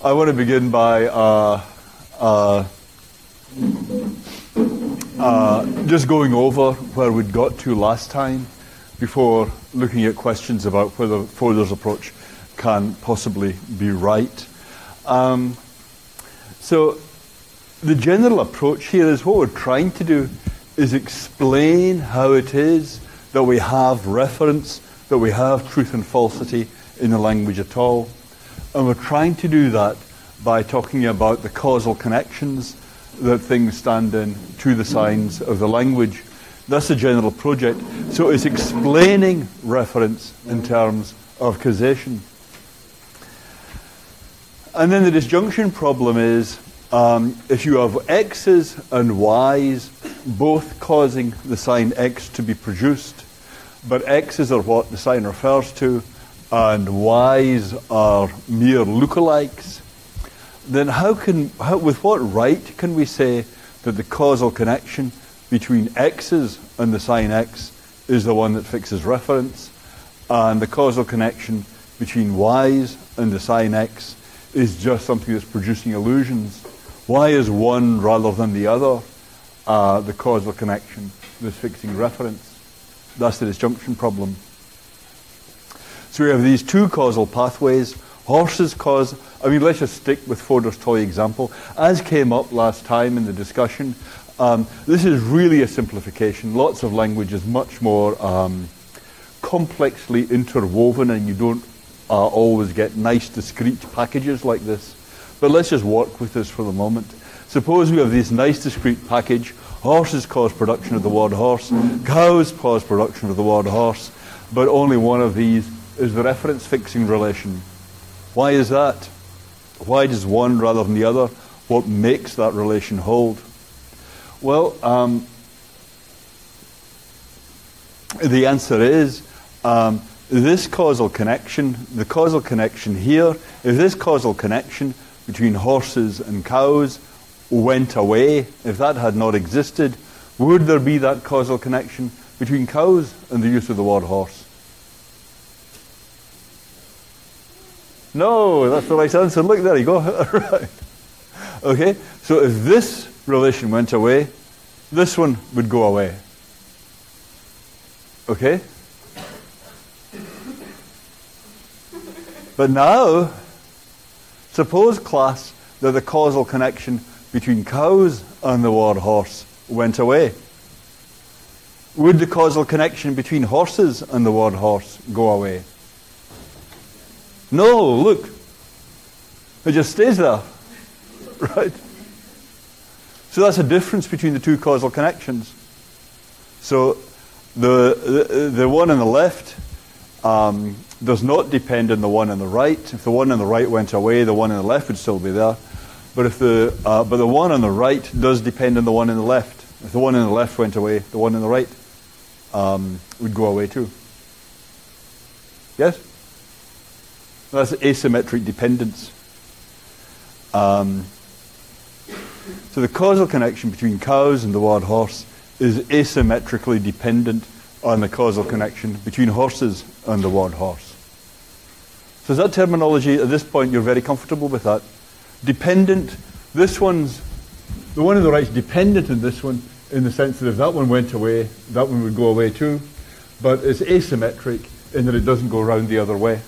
I want to begin by just going over where we'd got to last time before looking at questions about whether Fodor's approach can possibly be right. So the general approach here is what we're trying to do is explain how it is that we have reference, that we have truth and falsity in the language at all. And we're trying to do that by talking about the causal connections that things stand in to the signs of the language. That's the general project. So it's explaining reference in terms of causation. And then the disjunction problem is if you have x's and y's both causing the sign x to be produced, but x's are what the sign refers to and y's are mere lookalikes, then with what right can we say that the causal connection between x's and the sign x is the one that fixes reference, and the causal connection between y's and the sign x is just something that's producing illusions? Why is one rather than the other the causal connection that's fixing reference? That's the disjunction problem. So we have these two causal pathways. Horses cause, let's just stick with Fodor's toy example. As came up last time in the discussion, this is really a simplification. Lots of language is much more complexly interwoven, and you don't always get nice discrete packages like this. But let's just work with this for the moment. Suppose we have this nice discrete package. Horses cause production of the word horse. Cows cause production of the word horse. But only one of these is the reference fixing relation. Why is that? Why does one rather than the other? What makes that relation hold? Well, the answer is this causal connection, the causal connection here, if this causal connection between horses and cows went away, if that had not existed, would there be that causal connection between cows and the use of the word horse? No, that's the right answer. Look, there you go. Right. Okay, so if this relation went away, this one would go away. Okay? But now, suppose, class, that the causal connection between cows and the word horse went away. Would the causal connection between horses and the word horse go away? No, look. It just stays there. Right? So that's a difference between the two causal connections. So the one on the left does not depend on the one on the right. If the one on the right went away, the one on the left would still be there. But but the one on the right does depend on the one on the left. If the one on the left went away, the one on the right would go away too. Yes? That's asymmetric dependence. So the causal connection between cows and the word horse is asymmetrically dependent on the causal connection between horses and the word horse. So is that terminology, at this point, you're very comfortable with that? Dependent, the one on the right is dependent on this one, in the sense that if that one went away, that one would go away too. But it's asymmetric in that it doesn't go around the other way.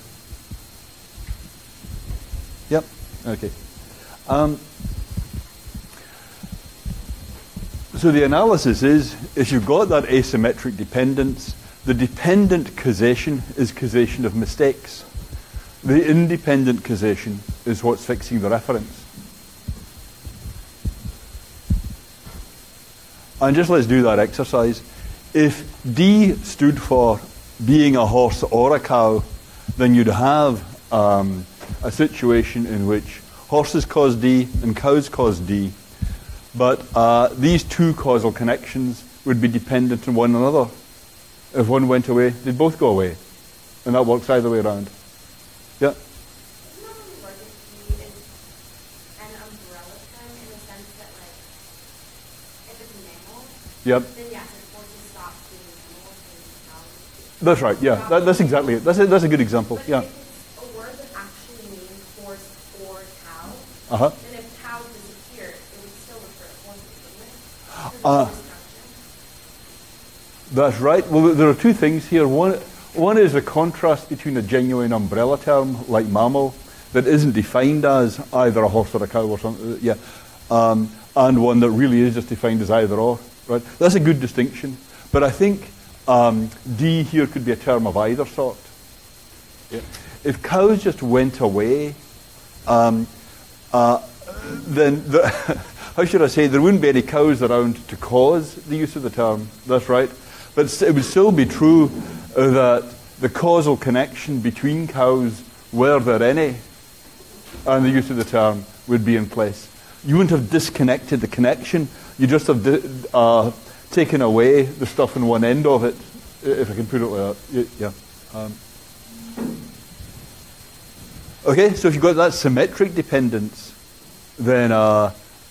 Yep, okay. So the analysis is, if you've got that asymmetric dependence, the dependent causation is causation of mistakes. The independent causation is what's fixing the reference. And just let's do that exercise. If D stood for being a horse or a cow, then you'd have a situation in which horses cause D and cows cause D. But these two causal connections would be dependent on one another. If one went away, they'd both go away. And that works either way around. Yeah? Doesn't that really work if D is an umbrella term in the sense that, like, if it's a mammal, yep. then yes, it's supposed to stop being mammals and cows. That's right, yeah. That's exactly it. That's a good example. But yeah. if it's a word that actually means horse or cow, Uh-huh. And if cows disappeared, it would still refer to horses, wouldn't it? That's right. Well, there are two things here. One is the contrast between a genuine umbrella term, like mammal, that isn't defined as either a horse or a cow or something, and one that really is just defined as either or. Right? That's a good distinction. But I think D here could be a term of either sort. Yeah. If cows just went away, then how should I say, there wouldn't be any cows around to cause the use of the term. That's right. But it would still be true that the causal connection between cows, were there any, and the use of the term would be in place. You wouldn't have disconnected the connection. You just have taken away the stuff in one end of it, if I can put it like that. Yeah. Okay, so if you've got that symmetric dependence, then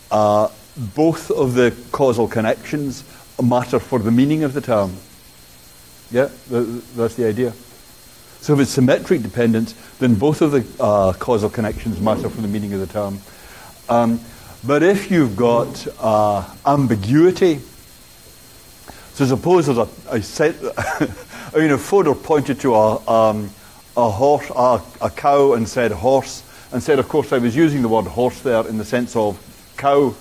both of the causal connections matter for the meaning of the term. Yeah, that's the idea. So if it's symmetric dependence, then both of the causal connections matter for the meaning of the term. But if you've got ambiguity, so suppose there's a set, Fodor pointed to a horse, a cow, and said horse, and said, of course, I was using the word horse there in the sense of cow.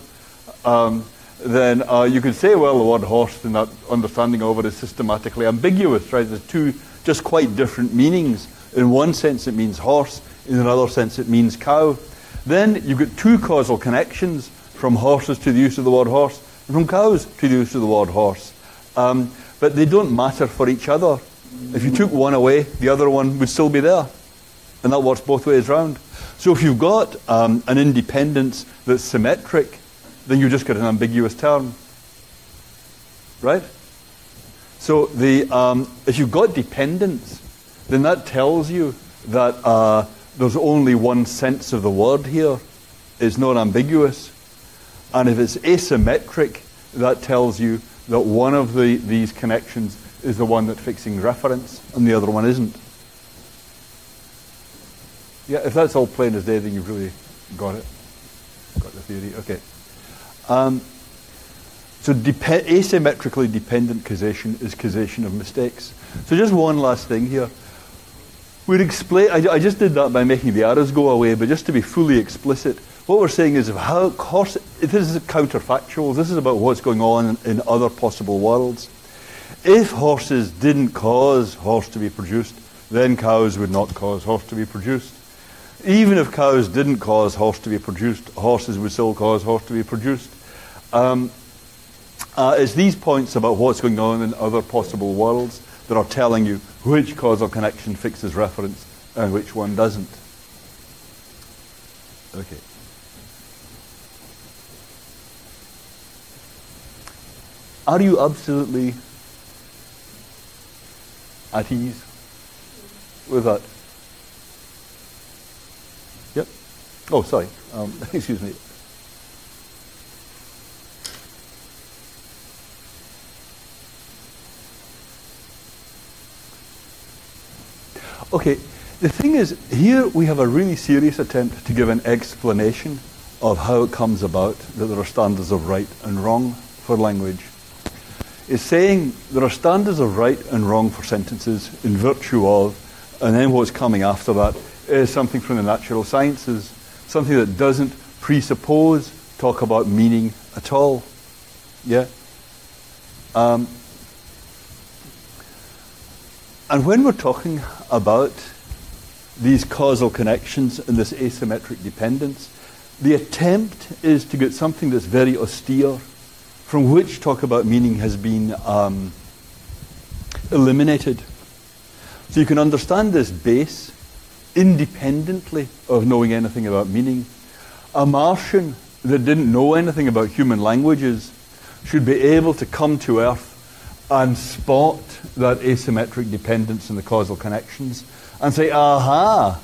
Then you could say, well, the word horse in that understanding of it is systematically ambiguous, right? There's two just quite different meanings. In one sense it means horse, in another sense it means cow. Then you've got two causal connections, from horses to the use of the word horse, and from cows to the use of the word horse. But they don't matter for each other. If you took one away, the other one would still be there. And that works both ways round. So if you've got an independence that's symmetric, then you just get an ambiguous term. Right? So if you've got dependence, then that tells you that there's only one sense of the word here. It's not ambiguous. And if it's asymmetric, that tells you that one of these connections is the one that's fixing reference and the other one isn't. Yeah, if that's all plain as day, then you've really got it. Got the theory. Okay. So asymmetrically dependent causation is causation of mistakes. So just one last thing here. We'd explain. I just did that by making the arrows go away, but just to be fully explicit, what we're saying is how this is counterfactual. This is about what's going on in other possible worlds. If horses didn't cause horse to be produced, then cows would not cause horse to be produced. Even if cows didn't cause horse to be produced, horses would still cause horse to be produced. It's these points about what's going on in other possible worlds that are telling you which causal connection fixes reference and which one doesn't. Okay. Are you absolutely at ease with that? Yep. Oh, sorry. Excuse me. Okay, the thing is, here we have a really serious attempt to give an explanation of how it comes about that there are standards of right and wrong for language. It's saying there are standards of right and wrong for sentences in virtue of, and then what's coming after that is something from the natural sciences, something that doesn't presuppose talk about meaning at all. Yeah? And when we're talking about these causal connections and this asymmetric dependence, the attempt is to get something that's very austere, from which talk about meaning has been eliminated. So you can understand this base independently of knowing anything about meaning. A Martian that didn't know anything about human languages should be able to come to Earth and spot that asymmetric dependence in the causal connections and say, aha,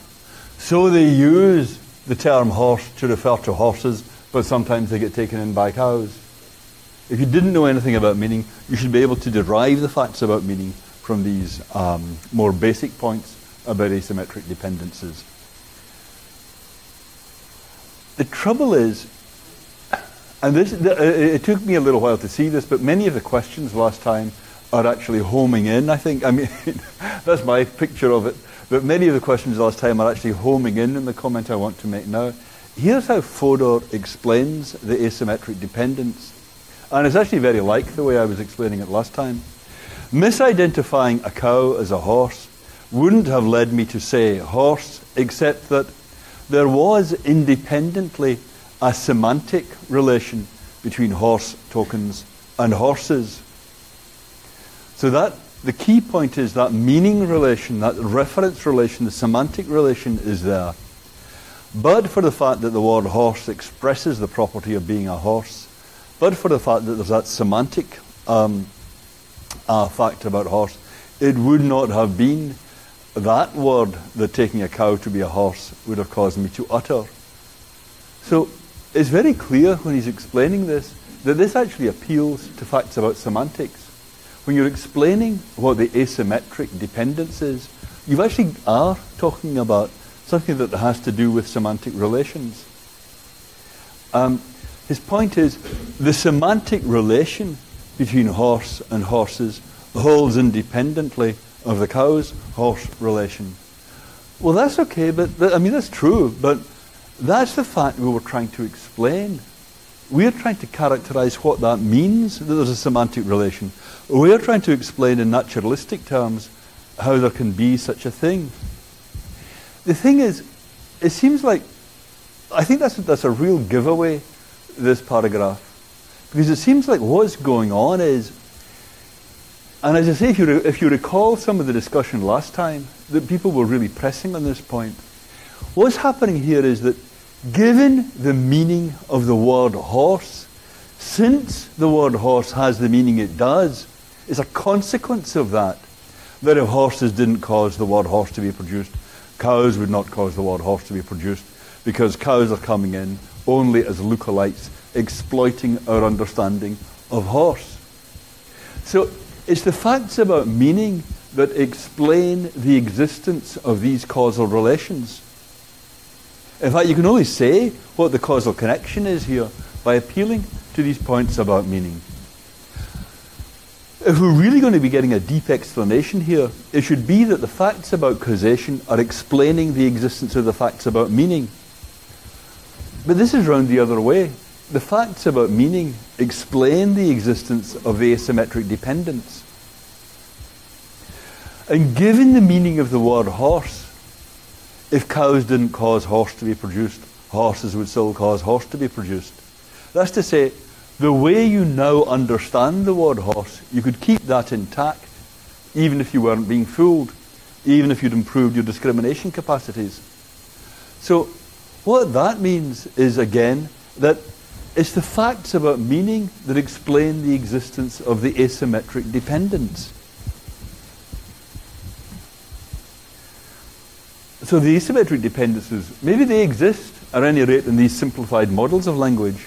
so they use the term horse to refer to horses, but sometimes they get taken in by cows. If you didn't know anything about meaning, you should be able to derive the facts about meaning from these more basic points about asymmetric dependences. the trouble is, and it took me a little while to see this, but many of the questions last time are actually homing in, I think. I mean, that's my picture of it. But many of the questions last time are actually homing in the comment I want to make now. Here's how Fodor explains the asymmetric dependence. And it's actually very like the way I was explaining it last time. Misidentifying a cow as a horse wouldn't have led me to say horse, except that there was independently a semantic relation between horse tokens and horses. So that the key point is that meaning relation, that reference relation, the semantic relation is there. But for the fact that the word horse expresses the property of being a horse, but for the fact that there's that semantic fact about horse, it would not have been that word that taking a cow to be a horse would have caused me to utter. So it's very clear when he's explaining this that this actually appeals to facts about semantics. When you're explaining what the asymmetric dependence is, you actually are talking about something that has to do with semantic relations. His point is the semantic relation between horse and horses holds independently of the cow's horse relation. Well, that's okay, but I mean, that's true, but that's the fact we were trying to explain. We're trying to characterize what that means, that there's a semantic relation. We're trying to explain in naturalistic terms how there can be such a thing. The thing is, it seems like, I think that's a real giveaway, this paragraph. Because it seems like what's going on is, and as I say, if you recall some of the discussion last time, that people were really pressing on this point. What's happening here is that given the meaning of the word horse, since the word horse has the meaning it does, it's a consequence of that if horses didn't cause the word horse to be produced, cows would not cause the word horse to be produced, because cows are coming in only as lookalikes, exploiting our understanding of horse. So it's the facts about meaning that explain the existence of these causal relations. In fact, you can only say what the causal connection is here by appealing to these points about meaning. If we're really going to be getting a deep explanation here, it should be that the facts about causation are explaining the existence of the facts about meaning. But this is round the other way. The facts about meaning explain the existence of the asymmetric dependence. And given the meaning of the word horse, if cows didn't cause horse to be produced, horses would still cause horse to be produced. That's to say, the way you now understand the word horse, you could keep that intact, even if you weren't being fooled, even if you'd improved your discrimination capacities. So, what that means is, again, that it's the facts about meaning that explain the existence of the asymmetric dependence. So the asymmetric dependencies, maybe they exist, at any rate, in these simplified models of language,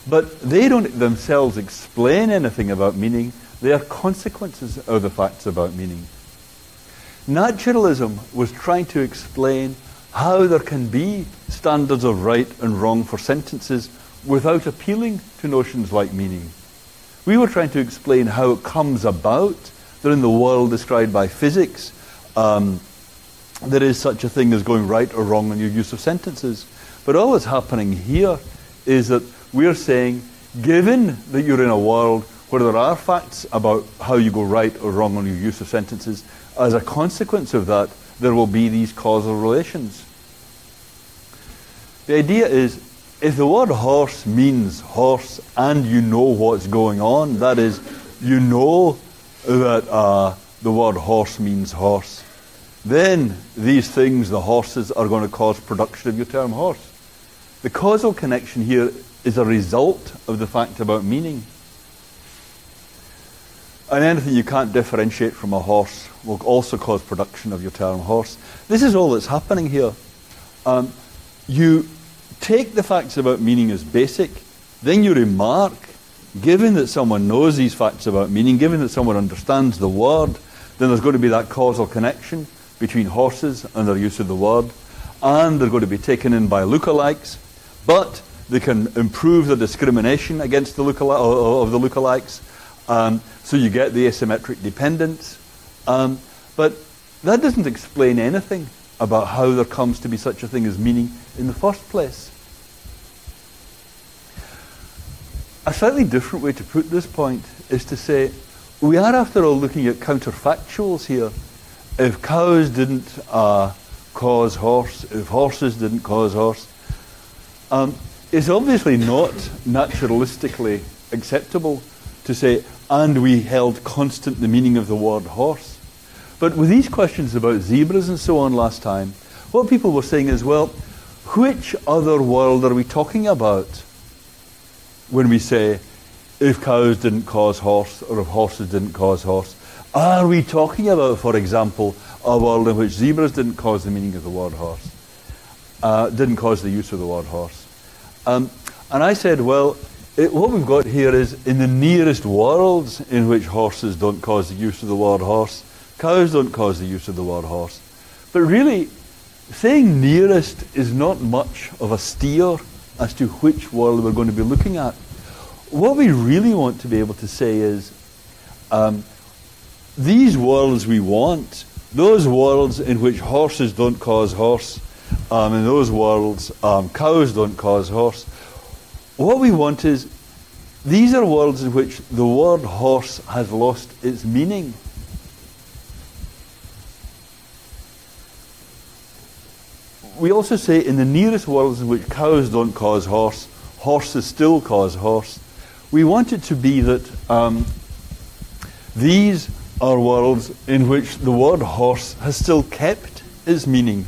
but they don't themselves explain anything about meaning. They are consequences of the facts about meaning. Naturalism was trying to explain how there can be standards of right and wrong for sentences without appealing to notions like meaning. We were trying to explain how it comes about that in the world described by physics, there is such a thing as going right or wrong in your use of sentences. But all that's happening here is that we're saying, given that you're in a world where there are facts about how you go right or wrong on your use of sentences, as a consequence of that, there will be these causal relations. The idea is, if the word horse means horse and you know what's going on, that is, you know that the word horse means horse, then these things, the horses, are going to cause production of your term horse. The causal connection here is a result of the fact about meaning. And anything you can't differentiate from a horse will also cause production of your term horse. This is all that's happening here. You take the facts about meaning as basic, then you remark, given that someone knows these facts about meaning, given that someone understands the word, then there's going to be that causal connection between horses and their use of the word, and they're going to be taken in by lookalikes, but they can improve the discrimination against the of the lookalikes, so you get the asymmetric dependence. But that doesn't explain anything about how there comes to be such a thing as meaning in the first place. A slightly different way to put this point is to say, we are after all looking at counterfactuals here. If cows didn't cause horse, if horses didn't cause horse, it's obviously not naturalistically acceptable to say, and we held constant the meaning of the word horse. But with these questions about zebras and so on last time, what people were saying is, well, which other world are we talking about when we say, if cows didn't cause horse, or if horses didn't cause horse? Are we talking about, for example, a world in which zebras didn't cause the meaning of the word horse, didn't cause the use of the word horse? And I said, well, what we've got here is, in the nearest worlds in which horses don't cause the use of the word horse, cows don't cause the use of the word horse. But really, saying nearest is not much of a steer as to which world we're going to be looking at. What we really want to be able to say is, these worlds we want, those worlds in which horses don't cause horse, in those worlds cows don't cause horse, what we want is, these are worlds in which the word horse has lost its meaning. We also say, in the nearest worlds in which cows don't cause horse, horses still cause horse. We want it to be that these are worlds in which the word horse has still kept its meaning.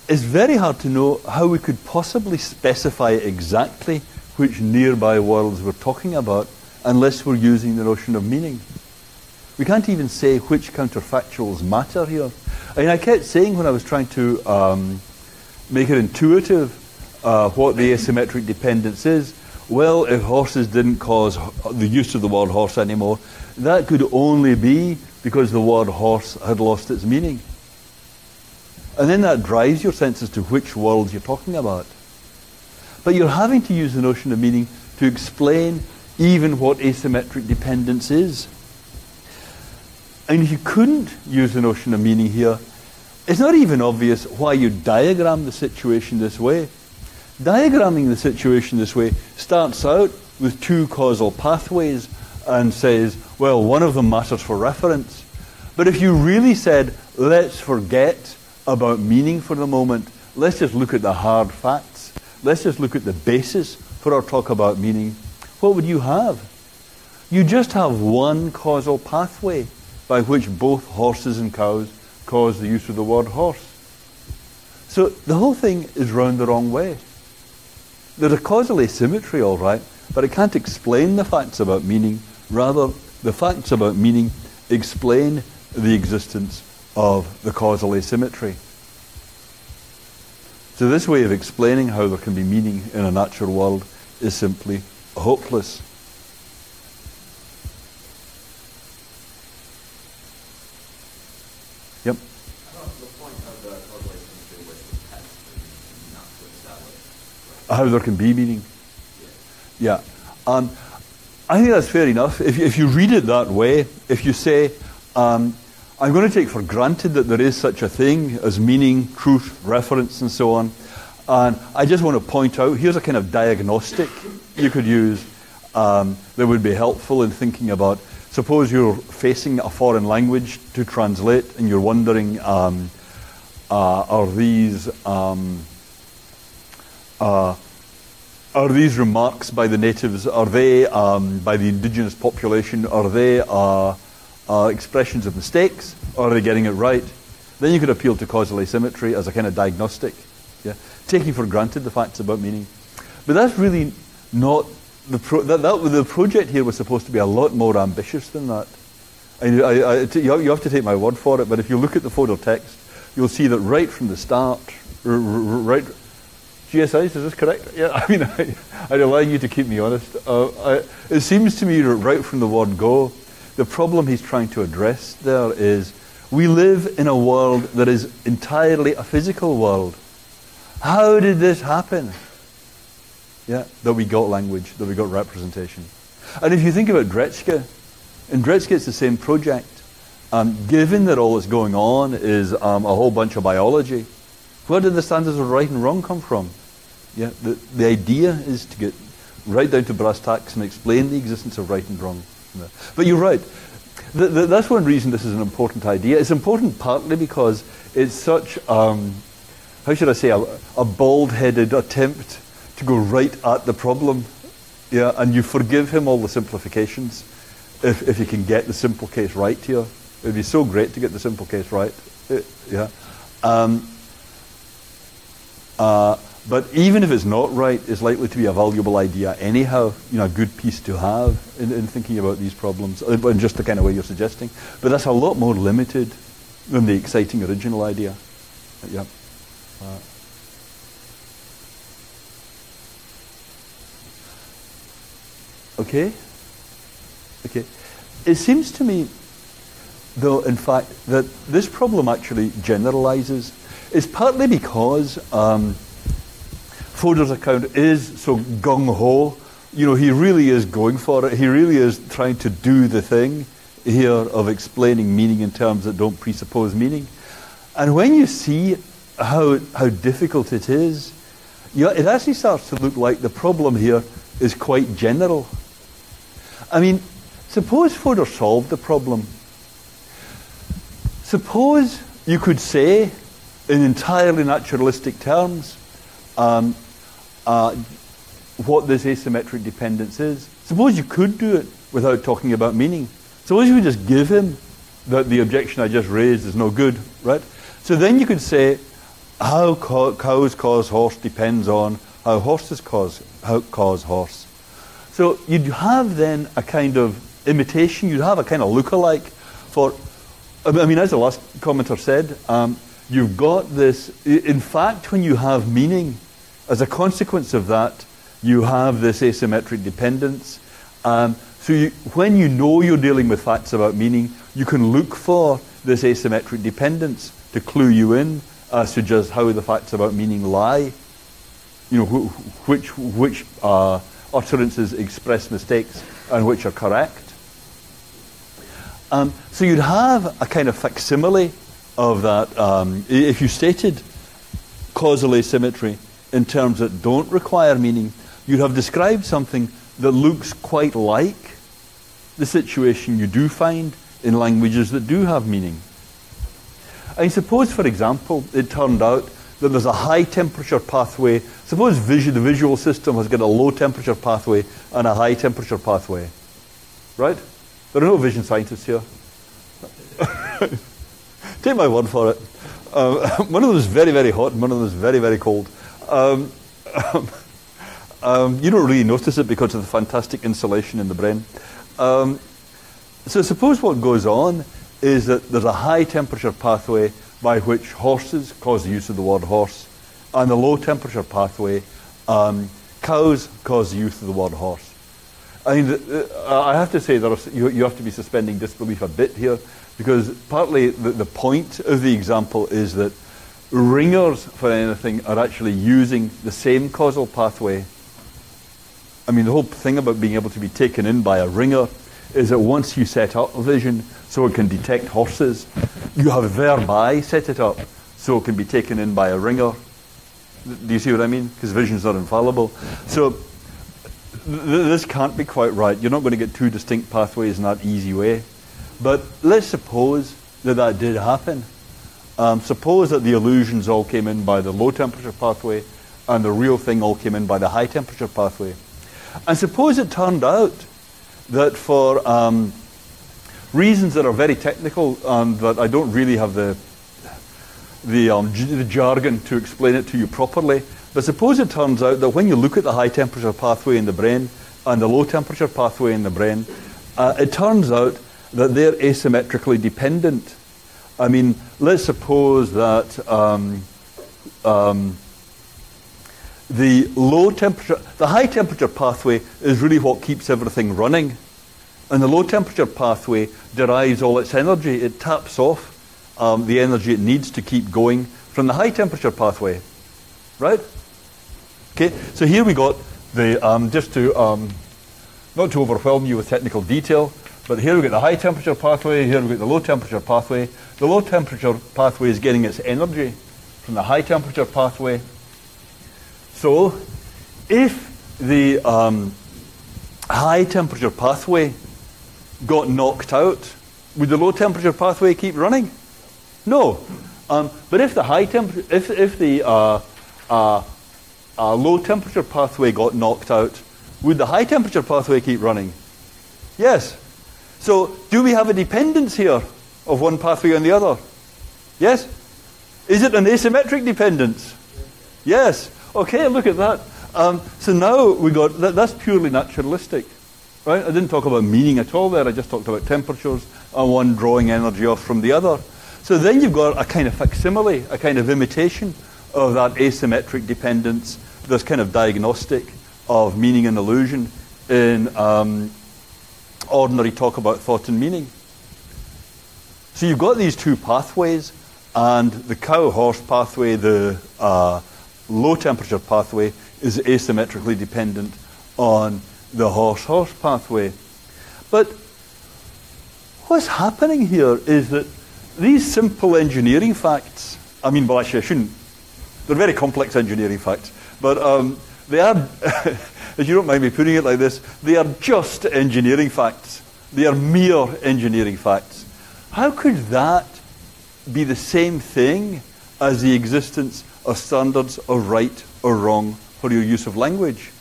It's very hard to know how we could possibly specify exactly which nearby worlds we're talking about unless we're using the notion of meaning. We can't even say which counterfactuals matter here. I mean, I kept saying when I was trying to make it intuitive what the asymmetric dependence is, well, if horses didn't cause the use of the word horse anymore, that could only be because the word horse had lost its meaning. And then that drives your sense as to which world you're talking about. But you're having to use the notion of meaning to explain even what asymmetric dependence is. And if you couldn't use the notion of meaning here, it's not even obvious why you diagram the situation this way. Diagramming the situation this way starts out with two causal pathways and says, well, one of them matters for reference. But if you really said, let's forget about meaning for the moment, let's just look at the hard facts, let's just look at the basis for our talk about meaning, what would you have? You just have one causal pathway by which both horses and cows cause the use of the word horse. So the whole thing is round the wrong way. There's a causal asymmetry, all right, but it can't explain the facts about meaning. Rather, the facts about meaning explain the existence of the causal asymmetry. So this way of explaining how there can be meaning in a natural world is simply hopeless. Yep. How there can be meaning. Yeah. I think that's fair enough. If you read it that way, if you say, I'm going to take for granted that there is such a thing as meaning, truth, reference, and so on, and I just want to point out, here's a kind of diagnostic you could use that would be helpful in thinking about. Suppose you're facing a foreign language to translate, and you're wondering, are these remarks by the natives, are they by the indigenous population, are they expressions of mistakes, or are they getting it right? Then you could appeal to causal asymmetry as a kind of diagnostic, yeah? Taking for granted the facts about meaning. But that's really not the project here was supposed to be a lot more ambitious than that. You have to take my word for it, but if you look at the Fodor text, you'll see that right from the start, right. GSIs, is this correct? Yeah, I mean, I'd allow you to keep me honest. It seems to me that right from the word go, the problem he's trying to address there is, We live in a world that is entirely a physical world. How did this happen? Yeah, that we got language, that we got representation. And if you think about Dretske, in Dretske it's the same project. Given that all that's going on is a whole bunch of biology, where did the standards of right and wrong come from? Yeah, the idea is to get right down to brass tacks and explain the existence of right and wrong. But you're right. That's one reason this is an important idea. It's important partly because it's such, how should I say, a bald-headed attempt to go right at the problem. Yeah, and you forgive him all the simplifications if you can get the simple case right here. It would be so great to get the simple case right. Yeah. But even if it's not right, it's likely to be a valuable idea anyhow, a good piece to have in thinking about these problems, in just the kind of way you're suggesting. But that's a lot more limited than the exciting original idea. Yeah. Okay. It seems to me, though, in fact, that this problem actually generalizes. It's partly because Fodor's account is so gung-ho. He really is going for it. He really is trying to do the thing here of explaining meaning in terms that don't presuppose meaning. And when you see how difficult it is, it actually starts to look like the problem here is quite general. I mean, suppose Fodor solved the problem. Suppose you could say, in entirely naturalistic terms, what this asymmetric dependence is. Suppose you could do it without talking about meaning. Suppose you would just give him that the objection I just raised is no good, right? So then you could say how cows cause horse depends on how horses cause horse. So you'd have then a kind of imitation, you'd have a kind of lookalike for, I mean, as the last commenter said, you've got this, in fact, when you have meaning, as a consequence of that, you have this asymmetric dependence. So when you know you're dealing with facts about meaning, you can look for this asymmetric dependence to clue you in as to just how the facts about meaning lie. Which utterances express mistakes and which are correct. So you'd have a kind of facsimile of that. If you stated causal asymmetry in terms that don't require meaning, you'd have described something that looks quite like the situation you do find in languages that do have meaning. I suppose, for example, it turned out that there's a high temperature pathway. Suppose the visual system has got a low temperature pathway and a high temperature pathway. Right? There are no vision scientists here. Take my word for it. One of them is very, very hot and one of them is very, very cold. You don't really notice it because of the fantastic insulation in the brain. So suppose what goes on is that there's a high temperature pathway by which horses cause the use of the word horse, and the low temperature pathway, cows cause the use of the word horse. I mean, I have to say that you have to be suspending disbelief a bit here, because partly the point of the example is that ringers, for anything, are actually using the same causal pathway. I mean, the whole thing about being able to be taken in by a ringer is that once you set up a vision so it can detect horses, you have thereby set it up so it can be taken in by a ringer. Do you see what I mean? Because vision's not infallible. So this can't be quite right. You're not going to get two distinct pathways in that easy way. But let's suppose that did happen. Suppose that the illusions all came in by the low temperature pathway and the real thing all came in by the high temperature pathway. And suppose it turned out that for reasons that are very technical and that I don't really have the jargon to explain it to you properly, but suppose it turns out that when you look at the high temperature pathway in the brain and the low temperature pathway in the brain, it turns out that they're asymmetrically dependent. I mean, let's suppose that the high temperature pathway is really what keeps everything running. And the low temperature pathway derives all its energy. It taps off the energy it needs to keep going from the high temperature pathway, right? Okay, so here we got the, just to, not to overwhelm you with technical detail, but here we got the high temperature pathway, here we got the low temperature pathway. The low temperature pathway is getting its energy from the high temperature pathway. So, if the high temperature pathway got knocked out, would the low temperature pathway keep running? No. But if the high temperature, if the low temperature pathway got knocked out, would the high temperature pathway keep running? Yes. So do we have a dependence here of one pathway on the other? Yes. Is it an asymmetric dependence? Yes. Okay, look at that. So now we got that's purely naturalistic, right? I didn't talk about meaning at all there. I just talked about temperatures and one drawing energy off from the other. So then you've got a kind of facsimile, a kind of imitation of that asymmetric dependence, this kind of diagnostic of meaning and illusion in ordinary talk about thought and meaning. So you've got these two pathways, and the cow-horse pathway, the low temperature pathway, is asymmetrically dependent on the horse-horse pathway. But what's happening here is that these simple engineering facts, I mean, well, actually I shouldn't, they're very complex engineering facts, but they are, if you don't mind me putting it like this, they are just engineering facts. They are mere engineering facts. How could that be the same thing as the existence of standards of right or wrong for your use of language?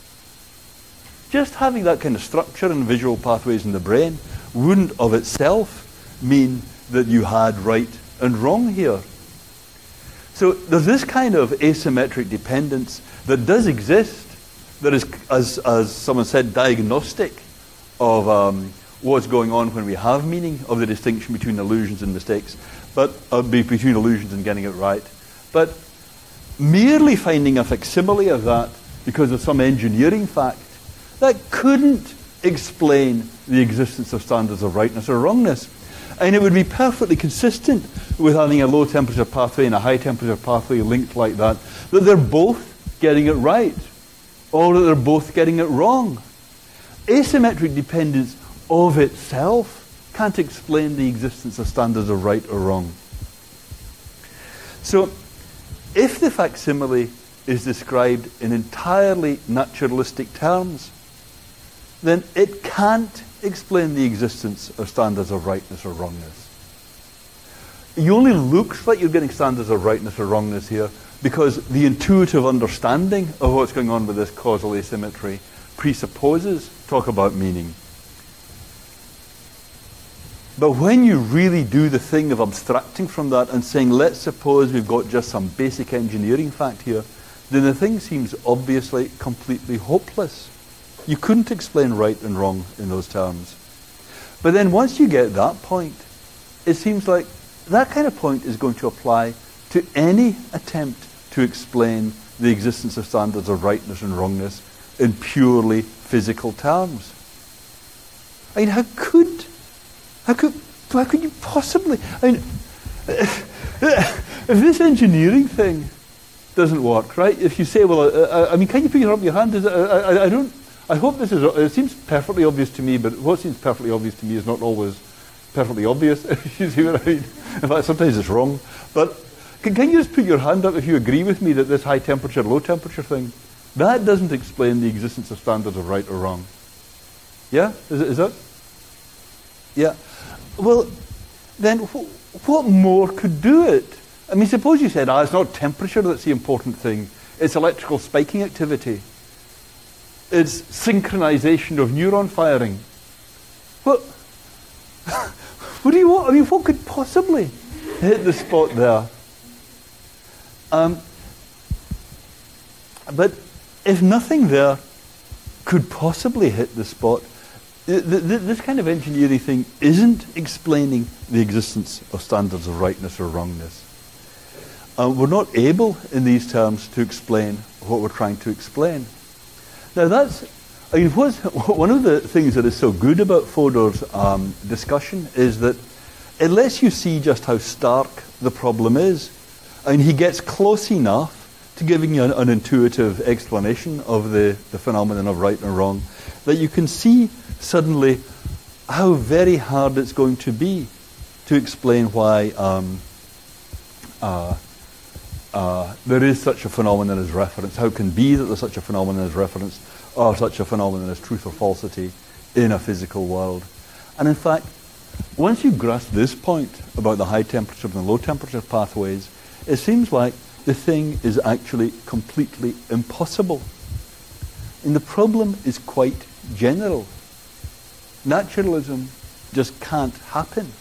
Just having that kind of structure and visual pathways in the brain wouldn't of itself mean that you had right and wrong here. So there's this kind of asymmetric dependence that does exist, that is, as someone said, diagnostic of what's going on when we have meaning, of the distinction between illusions and mistakes, but between illusions and getting it right. But merely finding a facsimile of that because of some engineering fact, that couldn't explain the existence of standards of rightness or wrongness. And it would be perfectly consistent with having a low temperature pathway and a high temperature pathway linked like that they're both getting it right, or that they're both getting it wrong. Asymmetric dependence of itself can't explain the existence of standards of right or wrong. So, if the facsimile is described in entirely naturalistic terms, then it can't explain the existence of standards of rightness or wrongness. It only looks like you're getting standards of rightness or wrongness here because the intuitive understanding of what's going on with this causal asymmetry presupposes talk about meaning. But when you really do the thing of abstracting from that and saying, let's suppose we've got just some basic engineering fact here, then the thing seems obviously completely hopeless. You couldn't explain right and wrong in those terms. But then once you get that point, it seems like that kind of point is going to apply to any attempt to explain the existence of standards of rightness and wrongness in purely physical terms. I mean, how could you possibly? I mean, if this engineering thing doesn't work, right? If you say, well, I mean, can you put up your hand? I hope this is. It seems perfectly obvious to me, but what seems perfectly obvious to me is not always perfectly obvious. If you see what I mean? In fact, sometimes it's wrong. But can you just put your hand up if you agree with me that this high temperature, low temperature thing, that doesn't explain the existence of standards of right or wrong? Yeah? Is that? Yeah. Well, then what more could do it? I mean, suppose you said, it's not temperature that's the important thing. It's electrical spiking activity. It's synchronization of neuron firing. What do you want? I mean, what could possibly hit the spot there? But if nothing there could possibly hit the spot, this kind of engineering thing isn't explaining the existence of standards of rightness or wrongness. We're not able, in these terms, to explain what we're trying to explain. Now one of the things that is so good about Fodor's discussion is that it lets you see just how stark the problem is. And he gets close enough to giving you an intuitive explanation of the phenomenon of right and wrong that you can see suddenly how very hard it's going to be to explain why there is such a phenomenon as reference. How it can be that there's such a phenomenon as reference, or such a phenomenon as truth or falsity in a physical world. And in fact, once you grasp this point about the high temperature and the low temperature pathways, it seems like the thing is actually completely impossible. And the problem is quite general. Naturalism just can't happen.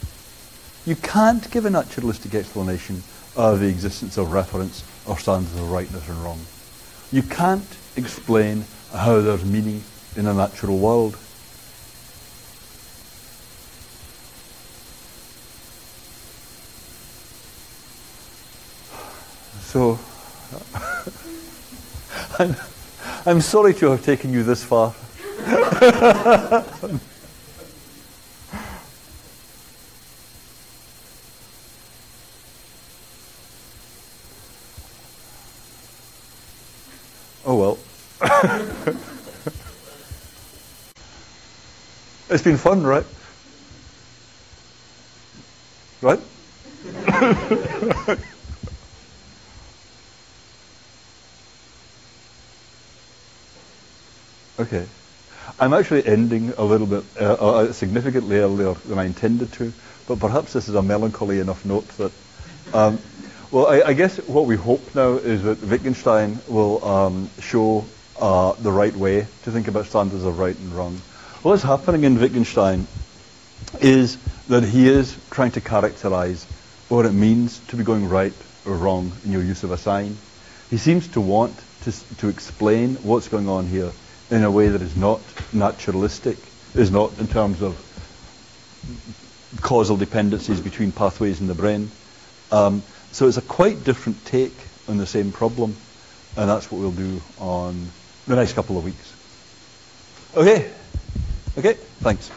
You can't give a naturalistic explanation of the existence of reference or standards of rightness and wrong. You can't explain how there's meaning in a natural world. So, I'm sorry to have taken you this far. Oh well. It's been fun, right? Right? Okay. I'm actually ending a little bit significantly earlier than I intended to, but perhaps this is a melancholy enough note that well, I guess what we hope now is that Wittgenstein will show the right way to think about standards of right and wrong. What's happening in Wittgenstein is that he is trying to characterize what it means to be going right or wrong in your use of a sign. He seems to want to explain what's going on here in a way that is not naturalistic, is not in terms of causal dependencies between pathways in the brain. So it's a quite different take on the same problem, and that's what we'll do on the next couple of weeks. Okay, thanks.